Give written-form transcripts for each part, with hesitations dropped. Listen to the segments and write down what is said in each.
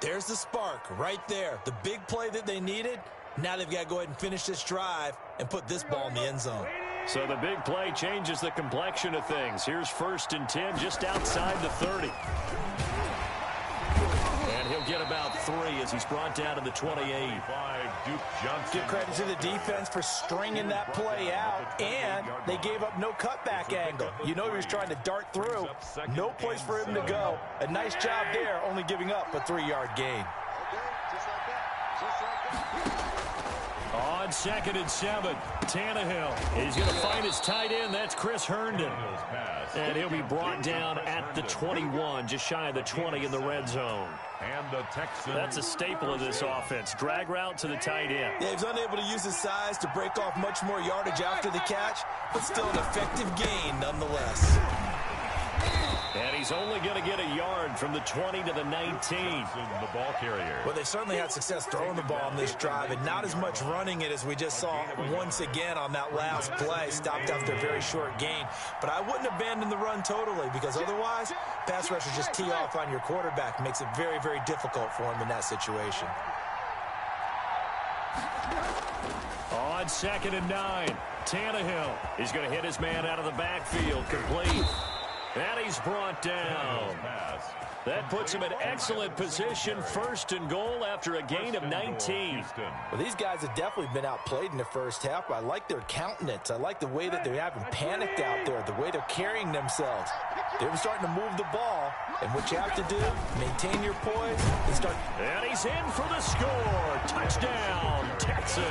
There's the spark right there. The big play that they needed. Now they've got to go ahead and finish this drive and put this ball in the end zone. So the big play changes the complexion of things. Here's 1st and 10 just outside the 30. And he'll get about 3 as he's brought down to the 28. Give credit to the defense for stringing that play out, and they gave up no cutback angle. You know he was trying to dart through. No place for him to go. A nice job there, only giving up a 3-yard gain. On 2nd and 7, Tannehill. He's going to find his tight end. That's Chris Herndon. And he'll be brought down at the 21, just shy of the 20 in the red zone. And the Texans. That's a staple of this offense. Drag route to the tight end. Yeah, he's unable to use his size to break off much more yardage after the catch, but still an effective gain nonetheless. And he's only going to get a yard from the 20 to the 19. The ball carrier. Well, they certainly had success throwing the ball on this drive, and not as much running it as we just saw once again on that last play. Stopped after a very short gain. But I wouldn't abandon the run totally, because otherwise, pass rushers just tee off on your quarterback. Makes it very, very difficult for him in that situation. On 2nd and 9, Tannehill. He's going to hit his man out of the backfield. Complete. And he's brought down. That puts him in excellent position. 1st and goal after a gain of 19. Well, these guys have definitely been outplayed in the first half. I like their countenance. I like the way that they haven't panicked out there, the way they're carrying themselves. They're starting to move the ball. And what you have to do, maintain your poise. And he's in for the score. Touchdown, Texans.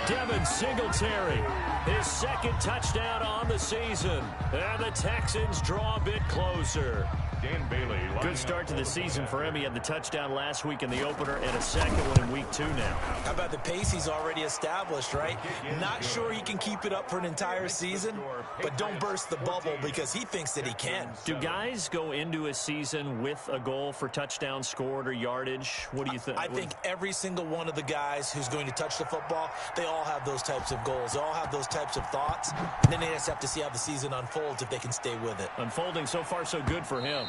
Devin Singletary, his 2nd touchdown on the season. And the Texans draw a bit closer. Dan Bailey. Good start to the season for him. He had the touchdown last week in the opener and a 2nd one in week 2 now. How about the pace he's already established, right? Not sure he can keep it up for an entire season, but don't burst the bubble because he thinks that he can. Do guys go into a season with a goal for touchdown scored or yardage? What do you think? I think every single one of the guys who's going to touch the football, they all have those types of goals. They all have those types of thoughts. And then they just have to see how the season unfolds if they can stay with it. Unfolding so far so good for him.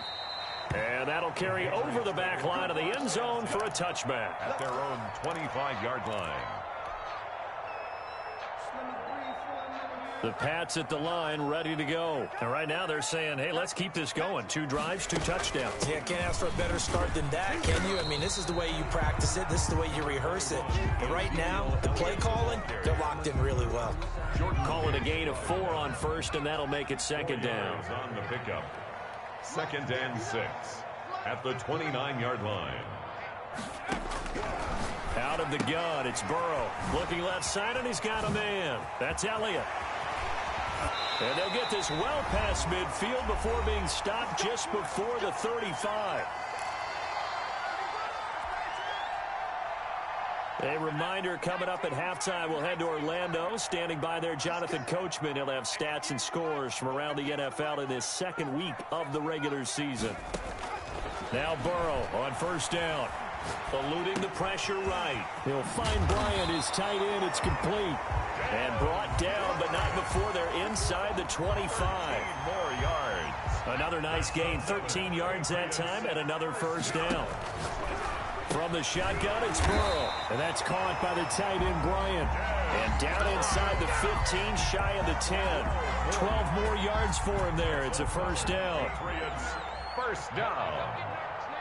And that'll carry over the back line of the end zone for a touchback. At their own 25-yard line. The Pats at the line, ready to go. And right now they're saying, hey, let's keep this going. 2 drives, 2 touchdowns. Yeah, can't ask for a better start than that, can you? I mean, this is the way you practice it. This is the way you rehearse it. But right now, the play calling, they're locked in really well. Jordan calling a gain of 4 on 1st, and that'll make it 2nd down. On the pickup. 2nd and 6 at the 29-yard line. Out of the gun, it's Burrow. Looking left side, and he's got a man. That's Elliott. And they'll get this well past midfield before being stopped just before the 35. A reminder coming up at halftime, we'll head to Orlando. Standing by there, Jonathan Coachman. He'll have stats and scores from around the NFL in his 2nd week of the regular season. Now Burrow on 1st down. Eluding the pressure right. He'll find Bryant, his tight end. It's complete. And brought down, but not before they're inside the 25. More yards. Another nice gain, 13 yards that time, and another 1st down. From the shotgun, it's Burrow. And that's caught by the tight end, Bryant. And down inside the 15, shy of the 10. 12 more yards for him there. It's a 1st down. Patriots, 1st down.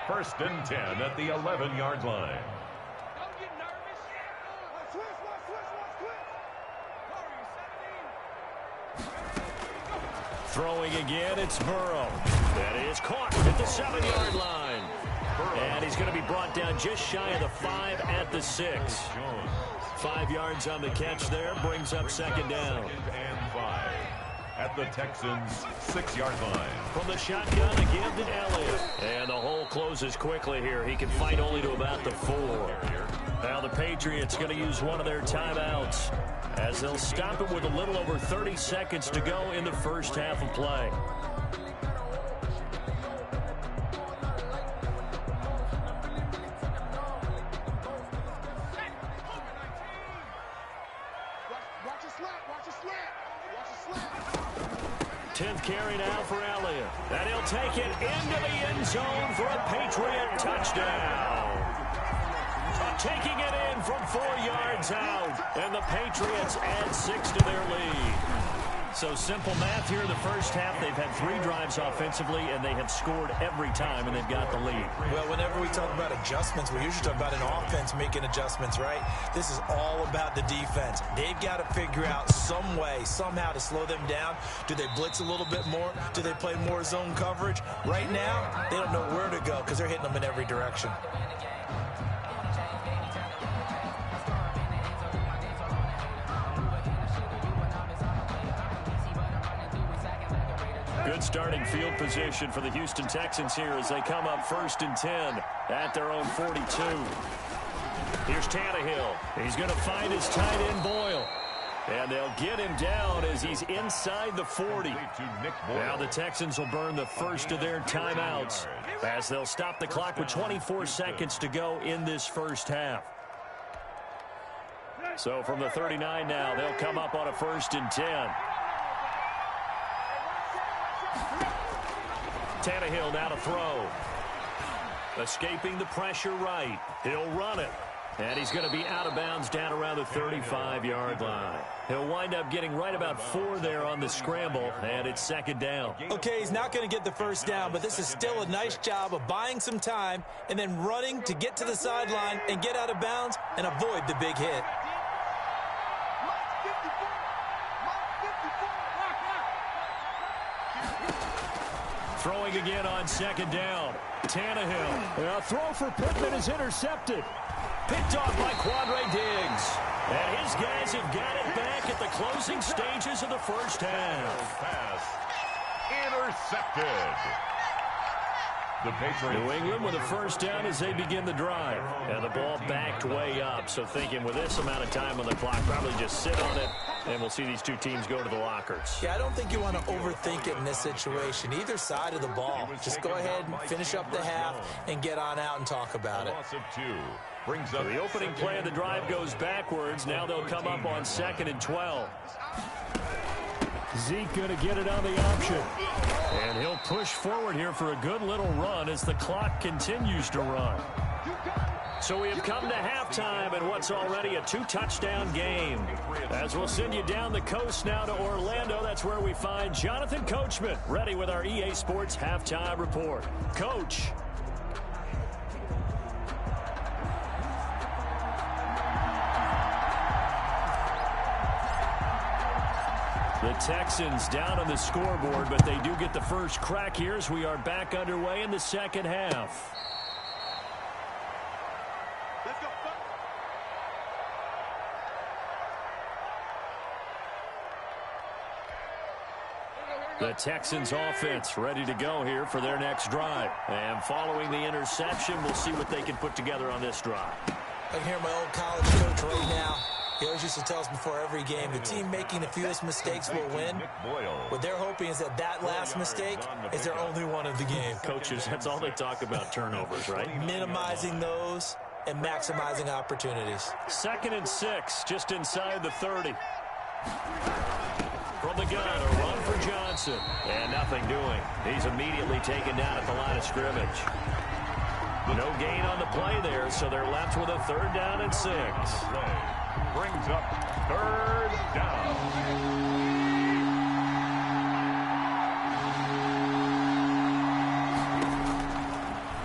1st and 10 at the 11-yard line. Throwing again, it's Burrow. That is caught at the 7-yard line. And he's going to be brought down just shy of the 5 at the 6. 5 yards on the catch there, brings up 2nd down. 2nd and 5 at the Texans' 6-yard line. From the shotgun again to Elliott. And the hole closes quickly here. He can fight only to about the 4. Now the Patriots going to use one of their timeouts as they'll stop it with a little over 30 seconds to go in the 1st half of play. Watch a slap. 10th carry now for Elliott. And he'll take it into the end zone for a Patriot touchdown. down. Taking it in from 4 yards out. And the Patriots add 6 to their lead. So simple math here in the first half. They've had 3 drives offensively, and they have scored every time, and they've got the lead. Well, whenever we talk about adjustments, we usually talk about an offense making adjustments, right? This is all about the defense. They've got to figure out some way, somehow to slow them down. Do they blitz a little bit more? Do they play more zone coverage? Right now, they don't know where to go because they're hitting them in every direction. Good starting field position for the Houston Texans here as they come up 1st and 10 at their own 42. Here's Tannehill. He's going to find his tight end Boyle. And they'll get him down as he's inside the 40. Now the Texans will burn the first of their timeouts as they'll stop the clock with 24 seconds to go in this first half. So from the 39 now, they'll come up on a 1st and 10. Tannehill now to throw. Escaping the pressure right. He'll run it. And he's going to be out of bounds down around the 35-yard line. He'll wind up getting right about 4 there on the scramble, and it's 2nd down. Okay, he's not going to get the first down, but this is still a nice job of buying some time and then running to get to the sideline and get out of bounds and avoid the big hit. Throwing again on 2nd down. Tannehill. A throw for Pittman is intercepted. Picked off by Quandre Diggs. And his guys have got it back at the closing stages of the first half. Pass intercepted. The Patriots. New England with a first down as they begin the drive. And the ball backed way up. So thinking with this amount of time on the clock, probably just sit on it. And we'll see these two teams go to the lockers. Yeah, I don't think you want to overthink it in this situation. Either side of the ball. Just go ahead and finish up the half and get on out and talk about it. Loss of 2. Brings So up the opening play of the drive goes backwards. Now they'll come up on 2nd and 12. Zeke going to get it on the option. And he'll push forward here for a good little run as the clock continues to run. So we have come to halftime in what's already a 2-touchdown game. As we'll send you down the coast now to Orlando, that's where we find Jonathan Coachman ready with our EA Sports Halftime Report. Coach. The Texans down on the scoreboard, but they do get the first crack here as we are back underway in the second half. The Texans offense ready to go here for their next drive. And following the interception, we'll see what they can put together on this drive. I can hear my old college coach right now. He always used to tell us before every game, the team making the fewest mistakes will win. What they're hoping is that that last mistake is their only one of the game. Coaches, that's all they talk about, turnovers, right? Minimizing those and maximizing opportunities. 2nd and 6, just inside the 30. From the gun, a run for Johnson. And nothing doing. He's immediately taken down at the line of scrimmage. No gain on the play there, so they're left with a 3rd down and 6. Brings up 3rd down.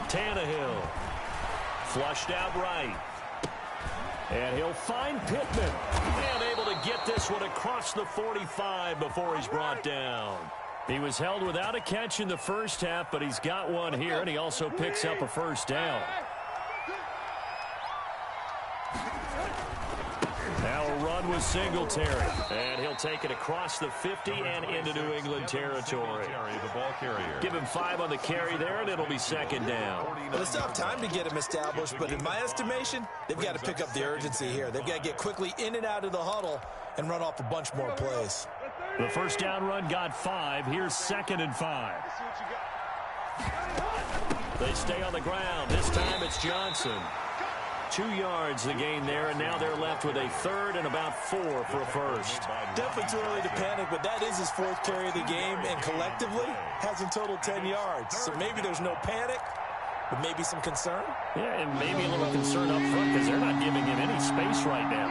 Tannehill. Flushed out right. And he'll find Pittman. And able to get this one across the 45 before he's brought down. He was held without a catch in the first half, but he's got one here, and he also picks up a first down. Now a run with Singletary. And he'll take it across the 50 and into New England territory. The ball carrier. Give him 5 on the carry there, and it'll be 2nd down. Well, it's not time to get him established, but in my estimation, they've got to pick up the urgency here. They've got to get quickly in and out of the huddle and run off a bunch more plays. The first down run got 5. Here's 2nd and 5. They stay on the ground. This time it's Johnson. 2 yards the gain there, and now they're left with a 3rd and about 4 for a first. Definitely too early to panic, but that is his 4th carry of the game, and collectively has in total 10 yards. So maybe there's no panic, But maybe some concern? Yeah, and maybe a little concern up front because they're not giving him any space right now.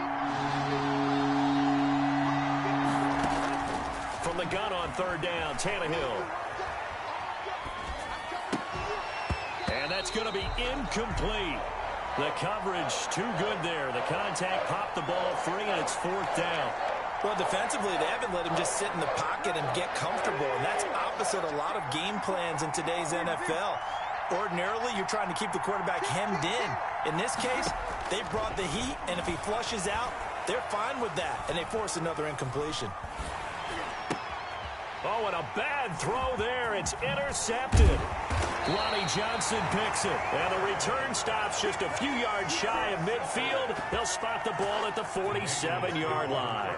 From the gun on third down, Tannehill. And that's going to be incomplete. The coverage too good there. The contact popped the ball free, and it's fourth down. Well, defensively, they haven't let him just sit in the pocket and get comfortable, and that's opposite a lot of game plans in today's NFL. Ordinarily, you're trying to keep the quarterback hemmed in. In this case, they brought the heat, and if he flushes out, they're fine with that, and they force another incompletion. Oh, and a bad throw there. It's intercepted. Lonnie Johnson picks it. And the return stops just a few yards shy of midfield. They'll spot the ball at the 47-yard line.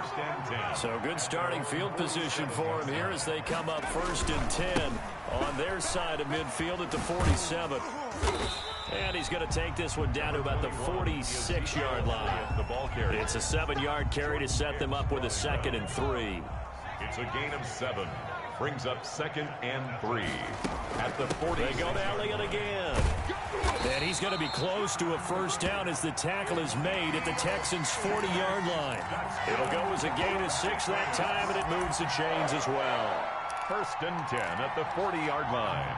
So good starting field position for him here as they come up 1st and 10 on their side of midfield at the 47. And he's going to take this one down to about the 46-yard line. It's a 7-yard carry to set them up with a 2nd and 3. It's a gain of 7. Brings up 2nd and 3 at the 40. They go to Elliott again. And he's going to be close to a first down as the tackle is made at the Texans' 40-yard line. It'll go as a gain of 6 that time, and it moves the chains as well. 1st and 10 at the 40-yard line.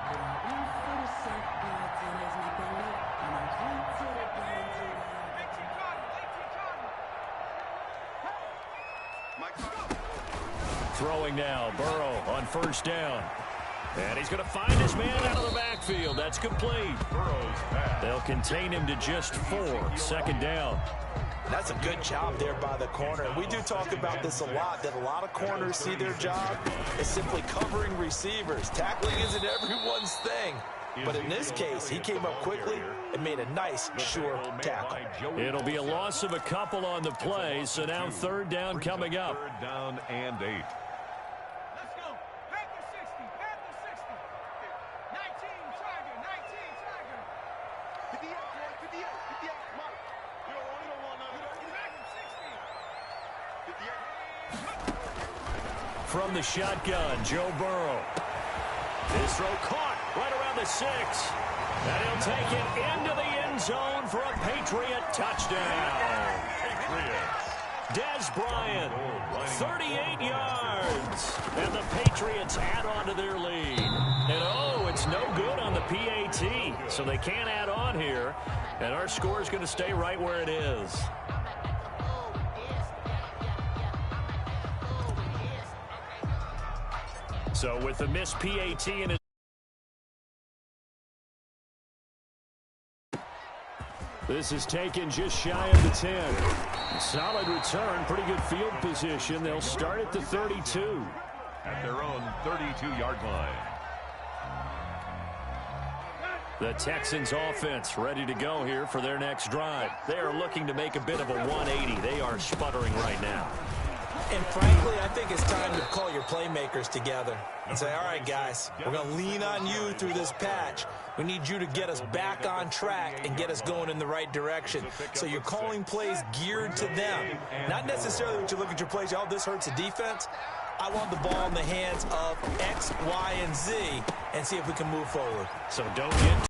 Throwing now, Burrow on first down. And he's going to find his man out of the backfield. That's complete. They'll contain him to just 4. 2nd down. That's a good job there by the corner. We do talk about this a lot, that a lot of corners see their job as simply covering receivers. Tackling isn't everyone's thing. But in this case, he came up quickly and made a nice, sure tackle. It'll be a loss of a couple on the play, so now 3rd down coming up. 3rd down and 8. From the shotgun, Joe Burrow. His throw caught right around the 6. And he'll take it into the end zone for a Patriot touchdown. Dez Bryant, 38 yards. And the Patriots add on to their lead. And oh, it's no good on the PAT. So they can't add on here. And our score is going to stay right where it is. So with the missed PAT in it. This is taken just shy of the 10. Solid return, pretty good field position. They'll start at the 32. At their own 32-yard line. The Texans offense ready to go here for their next drive. They are looking to make a bit of a 180. They are sputtering right now. And frankly, I think it's time to call your playmakers together and say, all right, guys, we're going to lean on you through this patch. We need you to get us back on track and get us going in the right direction. So you're calling plays geared to them. Not necessarily when you look at your plays, oh, this hurts the defense. I want the ball in the hands of X, Y, and Z and see if we can move forward. So don't get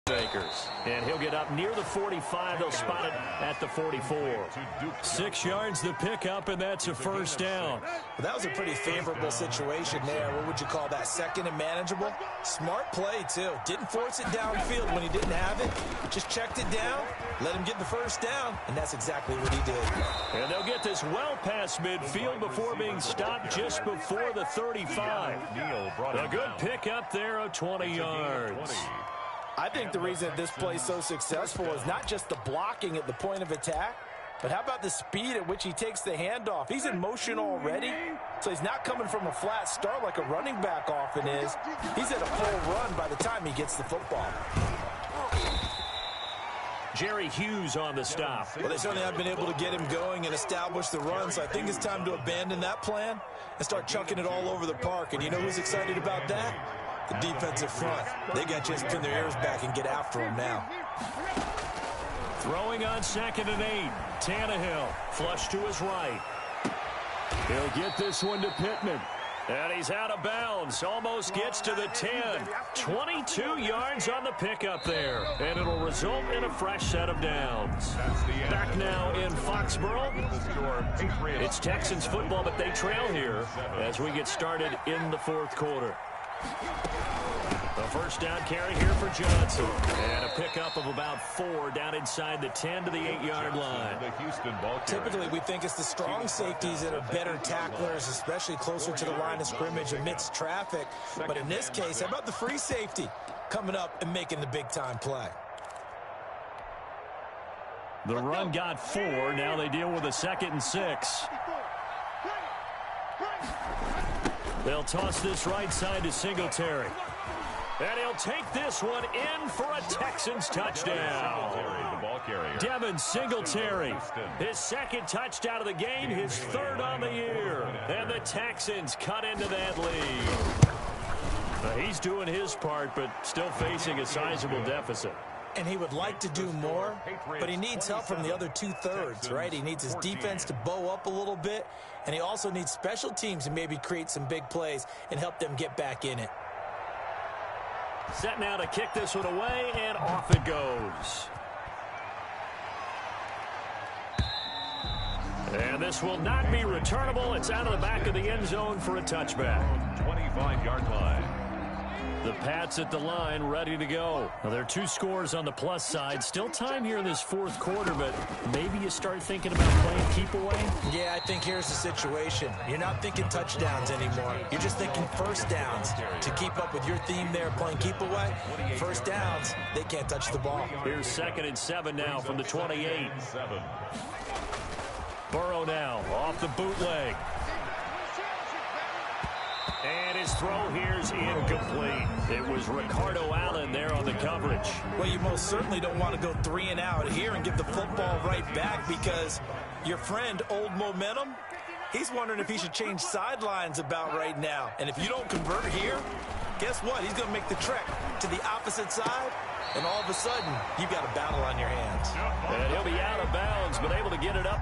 Bakers. And he'll get up near the 45. They'll spot it at the 44. 6 yards the pickup, and that's a first down. Well, that was a pretty favorable situation there. What would you call that? 2nd and manageable? Smart play, too. Didn't force it downfield when he didn't have it. Just checked it down, let him get the first down, and that's exactly what he did. And they'll get this well past midfield before being stopped just before the 35. A good pickup there of 20 yards. I think the reason this play is so successful is not just the blocking at the point of attack, but how about the speed at which he takes the handoff? He's in motion already, so he's not coming from a flat start like a running back often is. He's at a full run by the time he gets the football. Jerry Hughes on the stop. Well, they certainly have been able to get him going and establish the run, so I think it's time to abandon that plan and start chucking it all over the park. And you know who's excited about that? The defensive front. They got to just pin their ears back and get after him now. Throwing on 2nd and 8. Tannehill flush to his right. He'll get this one to Pittman. And he's out of bounds. Almost gets to the 10. 22 yards on the pickup there. And it'll result in a fresh set of downs. Back now in Foxborough. It's Texans football, but they trail here as we get started in the fourth quarter. A first down carry here for Johnson. And a pickup of about 4 down inside the 10 to the 8-yard line. Typically, we think it's the strong safeties that are better tacklers, especially closer to the line of scrimmage amidst traffic. But in this case, how about the free safety coming up and making the big-time play? The run got 4. Now they deal with a 2nd and 6. They'll toss this right side to Singletary. And he'll take this one in for a Texans touchdown. Devin Singletary, his 2nd touchdown of the game, his 3rd on the year. And the Texans cut into that lead. He's doing his part, but still facing a sizable deficit. And he would like to do more, but he needs help from the other 2/3, right? He needs his defense to bow up a little bit, and he also needs special teams to maybe create some big plays and help them get back in it. Set now to kick this one away, and off it goes. And this will not be returnable. It's out of the back of the end zone for a touchback. 25-yard line. The Pats at the line, ready to go. Now, there are 2 scores on the plus side. Still time here in this fourth quarter, but maybe you start thinking about playing keep away? Yeah, I think here's the situation. You're not thinking touchdowns anymore. You're just thinking first downs. To keep up with your theme there, playing keep away, first downs, they can't touch the ball. Here's 2nd and 7 now from the 28. Burrow now off the bootleg. And his throw here's incomplete. It was Ricardo Allen there on the coverage. Well, you most certainly don't want to go 3 and out here and give the football right back, because your friend, Old Momentum, he's wondering if he should change sidelines about right now. And if you don't convert here, guess what? He's going to make the trek to the opposite side, and all of a sudden, you've got a battle on your hands. And he'll be out of bounds, but able to get it up.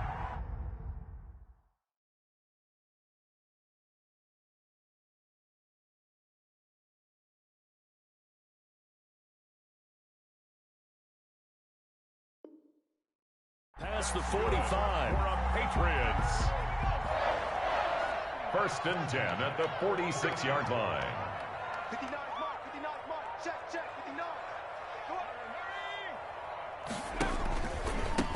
Past the 45. For a Patriots. 1st and 10 at the 46-yard line. 59 mark, check, 59.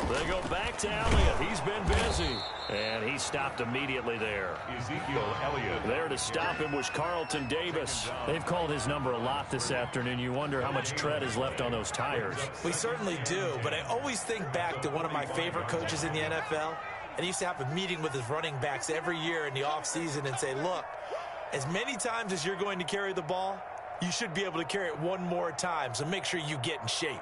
Go They go back to Elliott. He's been busy. And he stopped immediately there. Ezekiel Elliott. There to stop him was Carlton Davis. They've called his number a lot this afternoon. You wonder how much tread is left on those tires. We certainly do, but I always think back to one of my favorite coaches in the NFL. And he used to have a meeting with his running backs every year in the offseason and say, look, as many times as you're going to carry the ball, you should be able to carry it one more time, so make sure you get in shape.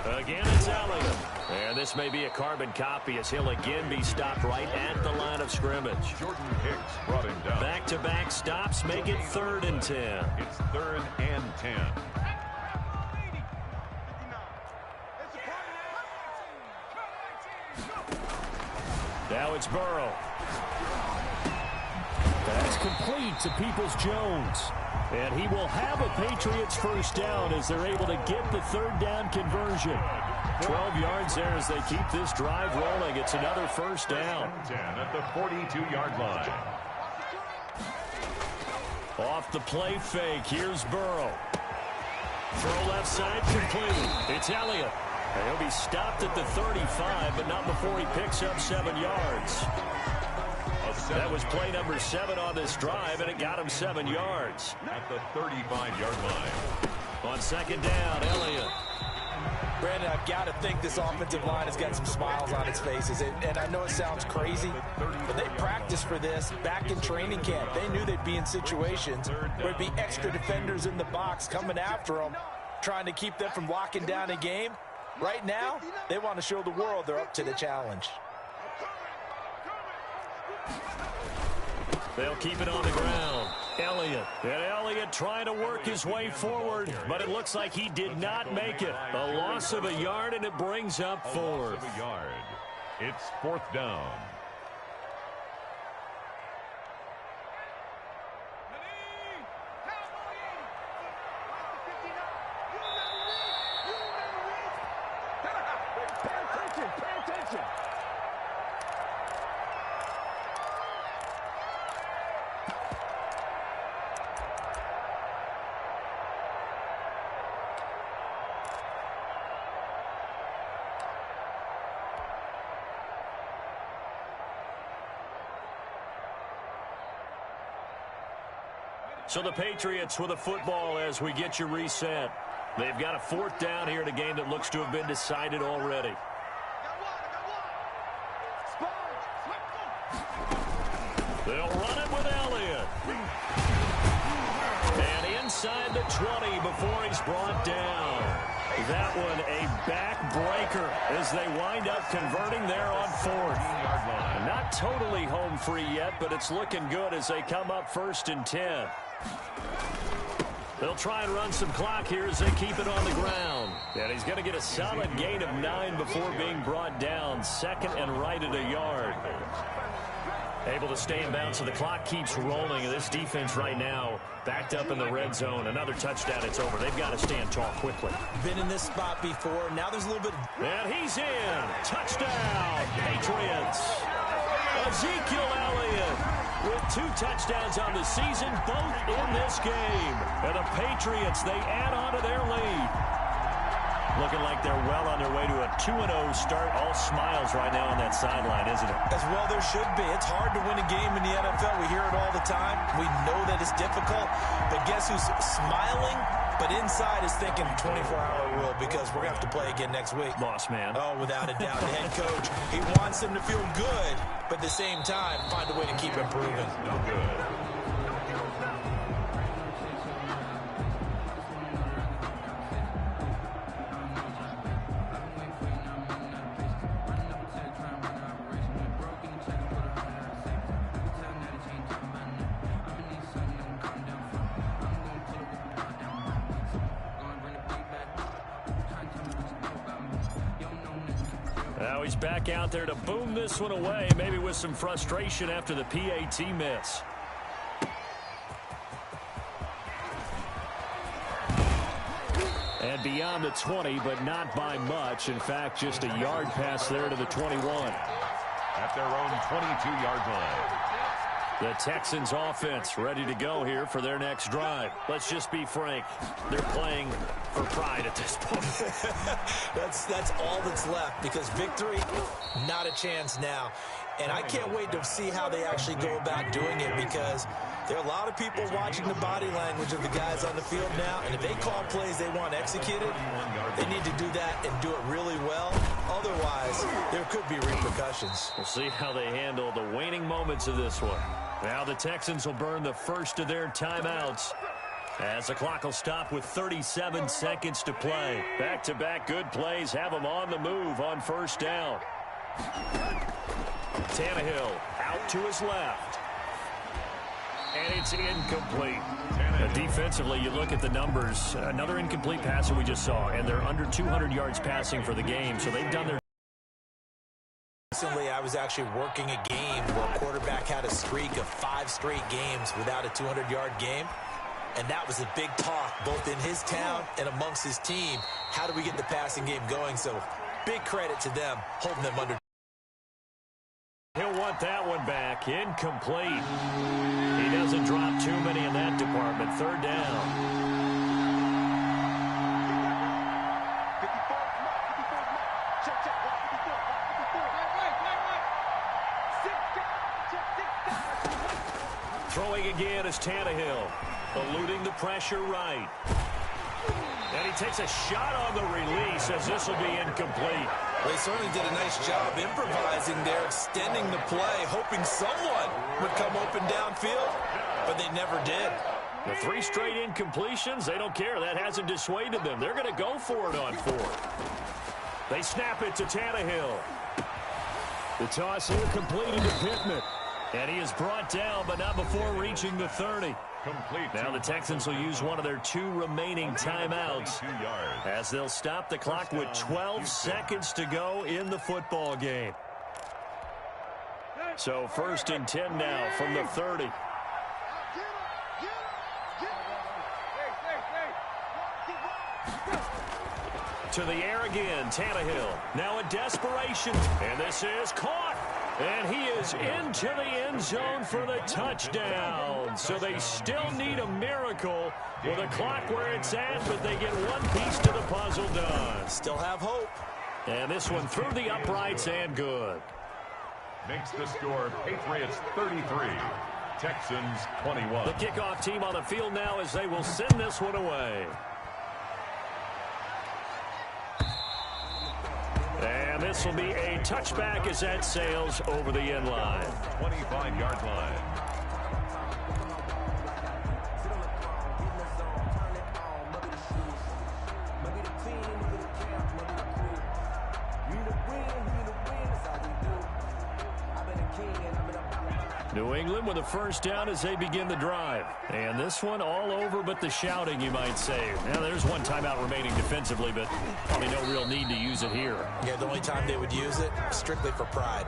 Again, it's Elliott. And this may be a carbon copy as he'll again be stopped right at the line of scrimmage. Jordan Hicks brought him down. Back-to-back stops make it 3rd and 10. It's 3rd and 10. Now it's Burrow. That's complete to Peoples-Jones. And he will have a Patriots first down as they're able to get the 3rd down conversion. 12 yards there as they keep this drive rolling. It's another first down. 10 at the 42-yard line. Off the play fake, here's Burrow. Throw left side complete. It's Elliott. And he'll be stopped at the 35, but not before he picks up 7 yards. That was play number 7 on this drive, and it got him 7 yards. At the 35-yard line. On 2nd down, Elliott. Brandon, I've got to think this offensive line has got some smiles on its faces. And I know it sounds crazy, but they practiced for this back in training camp. They knew they'd be in situations where there'd be extra defenders in the box coming after them, trying to keep them from locking down a game. Right now, they want to show the world they're up to the challenge. They'll keep it on the ground. Elliott. And Elliott trying to work his way forward, but it looks like he did not make it. A loss of a yard, and it brings up 4th. It's 4th down. So the Patriots with a football as we get you reset. They've got a 4th down here in a game that looks to have been decided already. They'll run it with Elliott. And inside the 20 before he's brought down. That one a backbreaker as they wind up converting there on 4th. Not totally home free yet, but it's looking good as they come up 1st and 10. They'll try and run some clock here as they keep it on the ground. And he's going to get a solid gain of 9 before being brought down. 2nd and right at a yard. Able to stay in bounds, so the clock keeps rolling. This defense right now backed up in the red zone. Another touchdown, it's over. They've got to stand tall quickly. Been in this spot before. Now there's a little bit of... And he's in. Touchdown, Patriots. Ezekiel Elliott with 2 touchdowns on the season, both in this game. And the Patriots, they add on to their lead. Looking like they're well on their way to a 2-0 start. All smiles right now on that sideline, isn't it? As well there should be. It's hard to win a game in the NFL. We hear it all the time. We know that it's difficult. But guess who's smiling? But inside is thinking 24-hour rule because we're going to have to play again next week. Boss man. Oh, without a doubt. The head coach, he wants them to feel good, but at the same time, find a way to keep improving. No good. Now he's back out there to boom this one away, maybe with some frustration after the PAT miss. And beyond the 20, but not by much. In fact, just a yard pass there to the 21. At their own 22-yard line. The Texans offense ready to go here for their next drive. Let's just be frank. They're playing for pride at this point. That's all that's left because victory, not a chance now. And I can't wait to see how they actually go about doing it because there are a lot of people watching the body language of the guys on the field now. And if they call plays they want executed, they need to do that and do it really well. Otherwise, there could be repercussions. We'll see how they handle the waning moments of this one. Now the Texans will burn the first of their timeouts as the clock will stop with 37 seconds to play. Back-to-back good plays have them on the move on 1st down. Tannehill out to his left. And it's incomplete. Defensively, you look at the numbers. Another incomplete pass that we just saw, and they're under 200 yards passing for the game, so they've done their... Recently, I was actually working a game where a quarterback had a streak of 5 straight games without a 200-yard game. And that was a big talk, both in his town and amongst his team. How do we get the passing game going? So big credit to them, holding them under. He'll want that one back. Incomplete. He doesn't drop too many in that department. 3rd down. 54, check, check, 54. Throwing again is Tannehill. Eluding the pressure right. And he takes a shot on the release as this will be incomplete. Well, he certainly did a nice job improvising there, extending the play, hoping someone would come open downfield, but they never did. The 3 straight incompletions, they don't care. That hasn't dissuaded them. They're going to go for it on 4th. They snap it to Tannehill. The toss here completed to Pittman. And he is brought down, but not before reaching the 30. Complete. Now the Texans will use one of their 2 remaining timeouts as they'll stop the clock with 12 seconds to go in the football game. So 1st and 10 now from the 30. To the air again, Tannehill. Now a desperation, and this is caught. And he is into the end zone for the touchdown. So they still need a miracle with a clock where it's at, but they get one piece to the puzzle done. Still have hope. And this one through the uprights and good. Makes the score Patriots 33, Texans 21. The kickoff team on the field now as they will send this one away. And this will be a touchback as that sails over the end line. 25-yard line. New England with a first down as they begin the drive. And this one all over but the shouting, you might say. Now, there's one timeout remaining defensively, but probably no real need to use it here. Yeah, the only time they would use it, strictly for pride.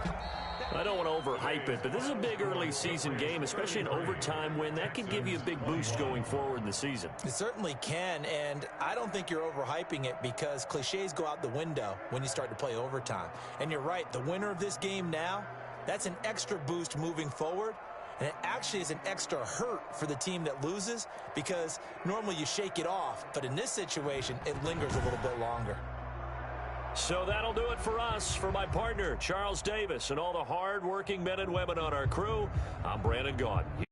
I don't want to overhype it, but this is a big early season game, especially an overtime win. That can give you a big boost going forward in the season. It certainly can, and I don't think you're overhyping it because cliches go out the window when you start to play overtime. And you're right, the winner of this game now, that's an extra boost moving forward, and it actually is an extra hurt for the team that loses because normally you shake it off, but in this situation, it lingers a little bit longer. So that'll do it for us. For my partner, Charles Davis, and all the hard-working men and women on our crew, I'm Brandon Gaudin.